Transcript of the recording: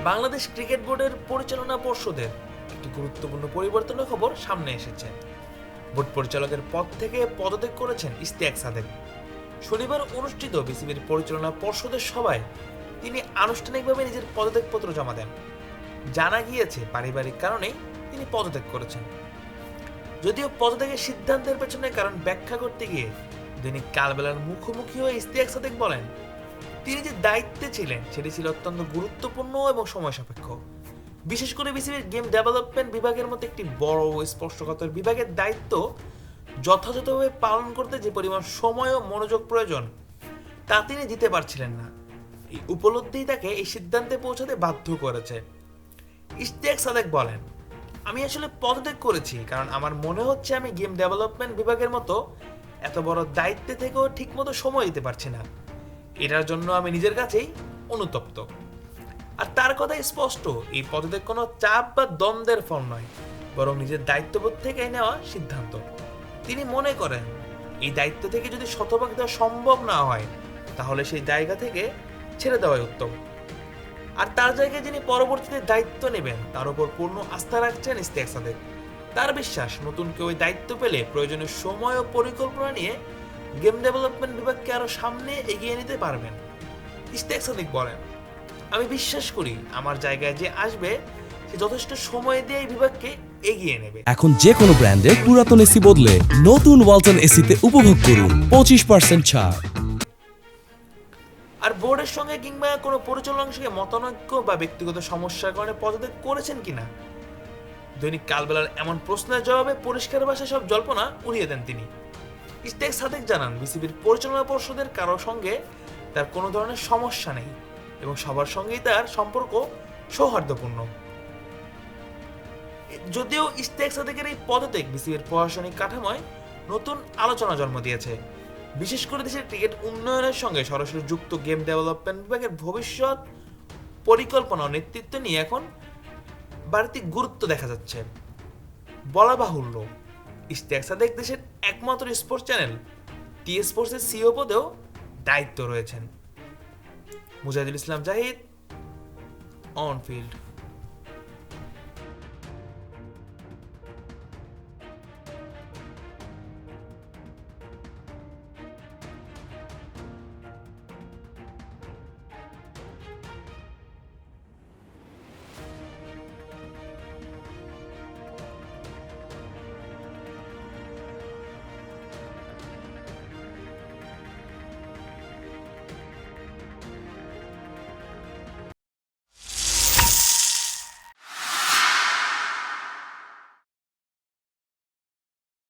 Bangladesh cricket বোর্ডের পরিচালনা পর্ষদের একটি গুরুত্বপূর্ণ পরিবর্তনের খবর সামনে এসেছে। বোর্ড পরিচালকের পদ থেকে পদত্যাগ করেছেন ইশতিয়াক সাদেক। শনিবার অনুষ্ঠিত বিসিবির পরিচালনা পর্ষদের সভায় তিনি আনুষ্ঠানিকভাবে নিজের পদত্যাগপত্র জমা দেন। জানা গিয়েছে পারিবারিক কারণেই তিনি পদত্যাগ করেছেন। যদিও পদত্যাগের সিদ্ধান্তের পেছনে কারণ ব্যাখ্যা করতে গিয়ে দৈনিক কালবেলার মুখোমুখি হয়ে ইশতিয়াক সাদেক বলেন, তিনি যে দায়িত্বে ছিলেন সেটি ছিল অত্যন্ত গুরুত্বপূর্ণ এবং সময় সাপেক্ষ। বিশেষ করে বিসিবির গেম ডেভেলপমেন্ট বিভাগের মতো একটি বড় ও স্পর্শকাতর বিভাগের দায়িত্ব যথাযথভাবে পালন করতে যে পরিমাণ সময় ও মনোযোগ প্রয়োজন তা তিনি দিতে পারছিলেন না। এই উপলব্ধিই তাকে এই সিদ্ধান্তে পৌঁছাতে বাধ্য করেছে। ইশতিয়াক সাদেক বলেন, আমি আসলে পদত্যাগ করেছি কারণ আমার মনে হচ্ছে আমি গেম ডেভেলপমেন্ট বিভাগের মতো এত বড় দায়িত্বে থেকেও ঠিকমতো সময় দিতে পারছি না। এটার জন্য আমি নিজের কাছেই অনুতপ্ত। আর তার কথাই স্পষ্ট, এই পদত্যাগ কোনো চাপ বা দ্বন্দ্বের ফল নয়, বরং নিজের দায়িত্ববোধ থেকে নেওয়া সিদ্ধান্ত। তিনি মনে করেন, এই দায়িত্ব থেকে যদি শতভাগ দেওয়া সম্ভব না হয় তাহলে সেই জায়গা থেকে ছেড়ে দেওয়াই উত্তম। আর তার জায়গায় যিনি পরবর্তীতে দায়িত্ব নেবেন তার উপর পূর্ণ আস্থা রাখছেন ইশতিয়াক সাদেক। তার বিশ্বাস, নতুন কেউ ওই দায়িত্ব পেলে প্রয়োজনীয় সময় ও পরিকল্পনা নিয়ে গেম ডেভেলপমেন্ট বিভাগকে আরো সামনে এগিয়ে নিতে পারবেন। ইশতিয়াক সাদেক বলেন, আমি বিশ্বাস করি আমার জায়গায় যে আসবে সে যথেষ্ট সময় দিয়ে এই বিভাগকে এগিয়ে নেবে। এখন যে কোনো ব্র্যান্ডের পুরাতন এসি বদলে নতুন ওয়ালটন এসিতে উপভোগ করুন 25% ছাড়। আর বোর্ডের সঙ্গে কিংবা কোনো পরিচালনার সঙ্গে মতানৈক্য বা ব্যক্তিগত সমস্যার কারণে পদত্যাগ করেছেন কিনা, দৈনিক কালবেলার এমন প্রশ্নের জবাবে পরিষ্কার ভাষায় সব জল্পনা উড়িয়ে দেন তিনি। ইশতিয়াক সাদেক জানান, বিসিবির পরিচালনা পর্ষদের কারো সঙ্গে তার কোনো ধরনের সমস্যা নেই এবং সবার সঙ্গেই তার সম্পর্ক সৌহার্দ্যপূর্ণ। যদিও ইশতিয়াক সাদেকের এই পদত্যাগ বিসিবির প্রশাসনিক কাঠামোয় নতুন আলোচনা জন্ম দিয়েছে, বিশেষ করে দেশের ক্রিকেট উন্নয়নের সঙ্গে সরাসরি যুক্ত গেম ডেভেলপমেন্ট বিভাগের ভবিষ্যৎ পরিকল্পনা ও নেতৃত্ব নিয়ে এখন বাড়তি গুরুত্ব দেখা যাচ্ছে। বলা বাহুল্য, ইশতিয়াক সাদেক দেশের একমাত্র স্পোর্টস চ্যানেল টি স্পোর্টসের সিইও পদেও দায়িত্ব রয়েছেন। Mujahidul Islam Zahid, on field.